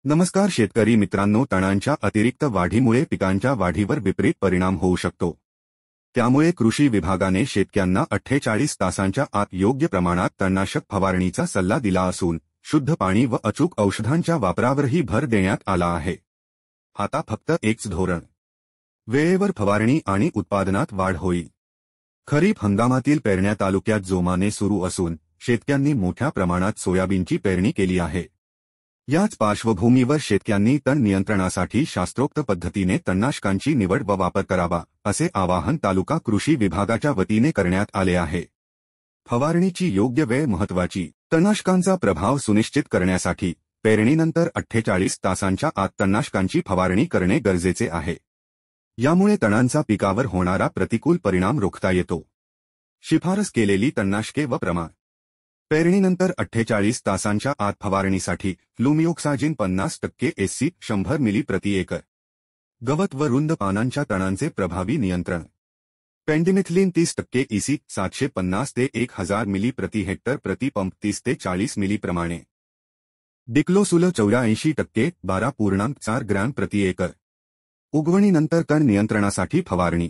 नमस्कार शेतकरी मित्रांनो, तणांच्या अतिरिक्त वाढीमुळे पिकांच्या वाढीवर विपरीत परिणाम होऊ शकतो। त्यामुळे कृषी विभागाने शेतकऱ्यांना 48 तासांच्या आत योग्य प्रमाणात तणनाशक फवारणीचा सल्ला दिला असून शुद्ध पाणी व अचूक औषधांच्या वापरावरही भर देण्यात आला आहे। आता फक्त एकच धोरण, वेळेवर फवारणी आणि उत्पादनात वाढ होईल। खरीप हंगामातील पेरण्या तालुक्यात जोमाने सुरू असून शेतकऱ्यांनी मोठ्या प्रमाणात सोयाबीनची पेरणी केली आहे। याच पार्श्वभूमीवर शेतकऱ्यांनी तण नियंत्रणासाठी शास्त्रोक्त पद्धतीने तणनाशकांची निवड व वापर करावा, असे आवाहन तालुका कृषी विभागाच्या वतीने करण्यात आले आहे। फवारणीची योग्य वेळ महत्त्वाची। तणनाशकांचा प्रभाव सुनिश्चित करण्यासाठी पेरणीनंतर 48 तासांच्या आत तणनाशकांची फवारणी करणे गरजेचे आहे। यामुळे तणांचा पिकावर होणारा प्रतिकूल परिणाम रोखता येतो। शिफारस केलेली तणनाशके व प्रमाण। पेरणीनंतर 48 तासांच्या आत फवारणीसाठी फ्लुमिओक्साजिन 50% SC 100 मिली प्रति एकर। गवत व रुंद पानांच्या तणांचे प्रभावी नियंत्रण। पेंडिमिथिलिन 30% EC 750 ते 1000 मिली प्रति हेक्टर प्रति पंप 30 ते 40 मिली प्रमाणे। डिक्लोसुल 84% 12.4 ग्रॅम प्रति एकर। उगवणीनंतर तण नियंत्रणासाठी फवारणी।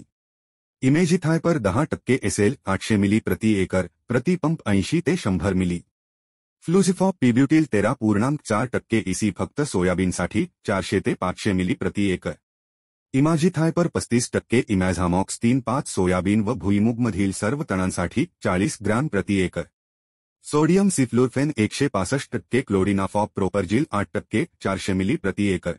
इमेजिथायपर 10% SL 800 मिली प्रति एकर प्रति पंप 80 ते 100 मिली। फ्लुझिफॉप पीब्युटिल 13.4% EC फक्त सोयाबीनसाठी 400 ते 500 मिली प्रति एकर। इमाजिथायपर 35% इमॅझामॉक्स 3-5 सोयाबीन व भुईमुगमधील सर्व तणांसाठी 40 ग्रॅम प्रति एकर। सोडियम सिफ्लुरफेन 165% क्लोडिनाफॉप प्रोपरजिल 8% 400 मिली प्रति एकर।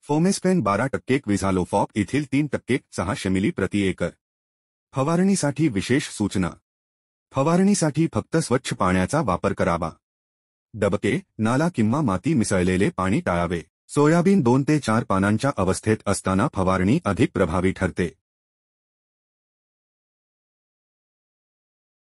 फोमेस्पेन 12% क्विझालोफॉप इथिल 3% 600 मिली प्रति एकर। फवारणीसाठी विशेष सूचना। फवारणीसाठी फक्त स्वच्छ पाण्याचा वापर करावा। डबके, नाला किंवा माती मिसळलेले पाणी टाळावे। सोयाबीन 2 ते 4 पानांच्या अवस्थेत असताना फवारणी अधिक प्रभावी ठरते।